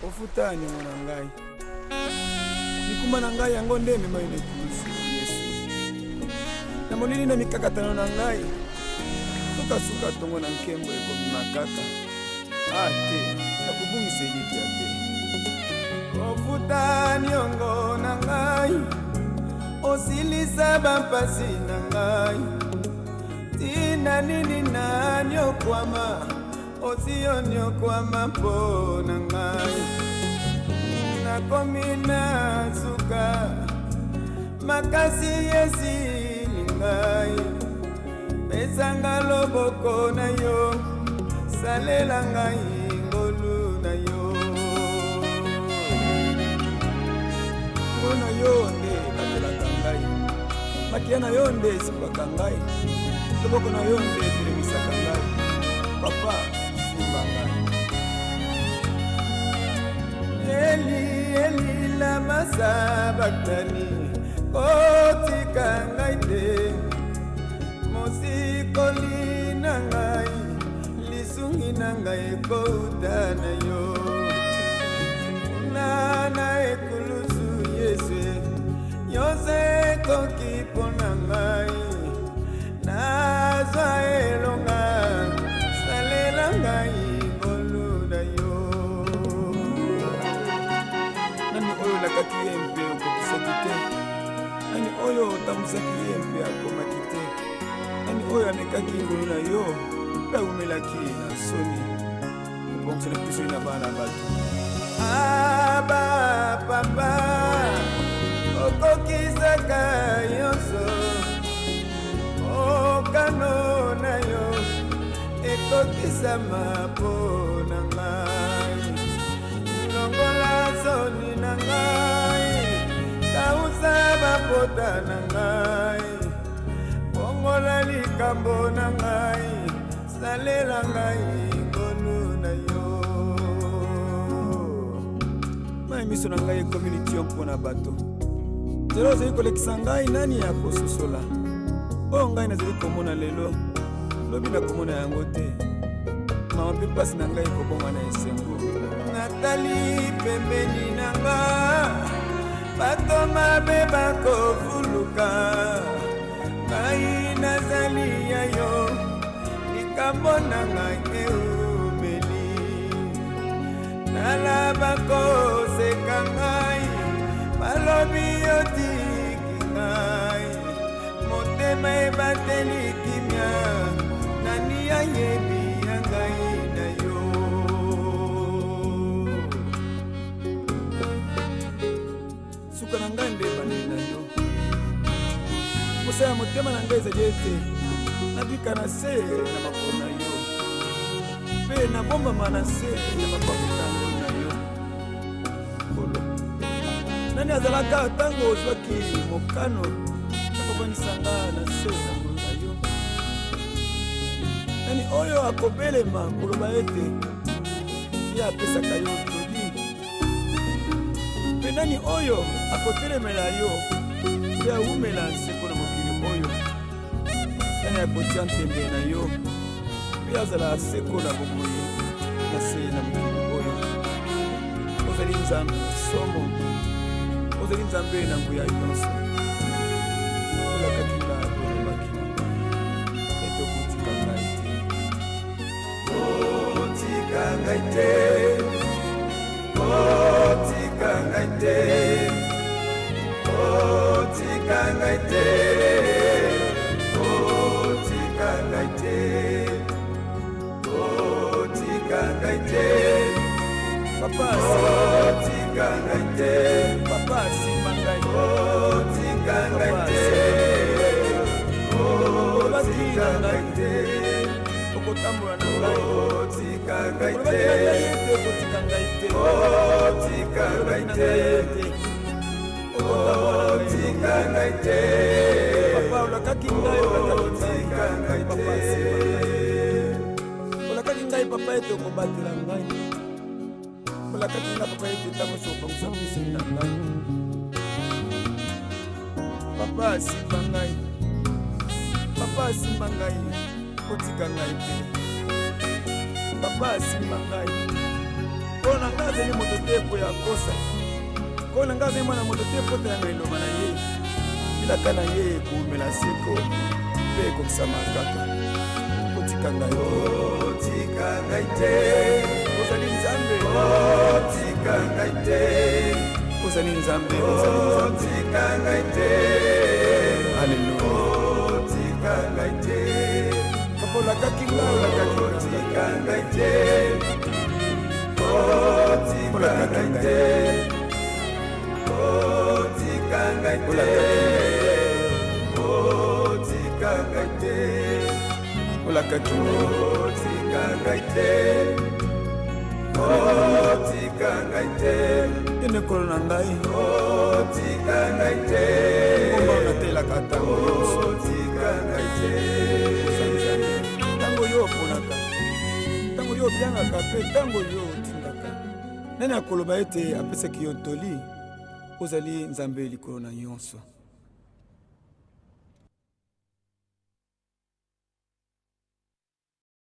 ofutani mwana ngai likuma na ngai yango nde emema yo na ekulusu Yesu na molili na mikakatano na ngai sukasuka tongo na nkembo ekobima kaka te nakobungisa elikya te ofutani yango na ngai osilisa bampasi na ngai tina nini nani okwama osiyoni okwama mpo na ngai nakomi na suka makasi esili ngai pesanga loboko na yo salela ngai ngolu na yo ngolu na yo nde batelaka ngai makia na yo nde esikwaka ngai loboko na yo nde etelemisaka ngai papa simba ngai eli eli lama sabachthani kotika ngai te mosikoli na ngai lisungi na ngai ekouta na yo nana ekulusu Yesu nyonso ekoki mpo na ngai nazwa elonga salela ngai ngolu na yo nani oyo olakaki ye mpe okokisaki te nani oyo otambwisaki ye mpe akomaki te nani oyo amekaki ngolu na yo mpe awumelaki na soni obongisana biso na bana bato aba papa okokisaka nyonso okano na yo ekokisama mpo na ngai longola soni na ngai tausa bapota na ngai bongola likambo na ngai salela ngai ngolu na yo mai miso na ngai community mpo na bato zelo ozali kolekisa ngai nani ya kososola oyo ngai nazali komona lelo lobi na komona yango te mama mpe mpasi na ngai ekobonga na esengo natali pembeni na nga bato mabe bakofuluka ngai nazali ya yo likambo na ngai eumeli nala bakoseka ngai balobi yotiki ngai motema ebateli kimia nani ayebi ya ngai na yo suka na ngai nde ebandeli na yo posa ya motema na ngai ezali ete nabika na se na makolo na yo mpe nabombama na se ya mapakutango na yo kolo nani azalaka ntango ozwaki mokano nakobanisanga na se na ngolo na yo nani oyo akobelema koloba ete ye apesaka yo toli mpe nani oyo akotelemela yo mpe awumela nseko na mokili oyo nani akotia ntembe na yo mpe azala seko na bomoye na se na mokili oyo ozali nzambe somo ozali nzambe na nguya nyonso olakaki nga tolobaki ete okotika ngai te otika ngai te otika ngai te otika ngai te otika ngai te otika ngai te papa otika ngai te papa simba ngai otika ngai te otika ngai te okotambola na ngai otika ngai te otika ngai te otika ngai te otika ngai te papa olakaki ngai otika ngai te olakaki ngai papa ete okobatela ngai olakaki ngai papa ete ntango so obongisa biseni na ngai papa simba ngai papa simba ngai otika ngai te papa simba ngai mpona nga nazali moto te po ya kosa ko na nga azali mwana moto te po tayanga eloma na ye bilaka na ye ekomela seko mpe ekokisama kaka kotika ngai otika ngai te ozali nzambe otika ngai te ozali nzambe otika ngai te alleluya otika ngai te olakaki nga otika ngai te otika ngai te otika ngai te otika ngai te olakaki otika ngai te otika ngai te ene kolo na ngai otika ngai te ngomba onatelaka ntango otika ngai te ntango yo oponaka ntango yo obyangaka mpe ntango yo otindaka nani akoloba ete apesaki yo ntoli ozali nzambe likolo na nyonso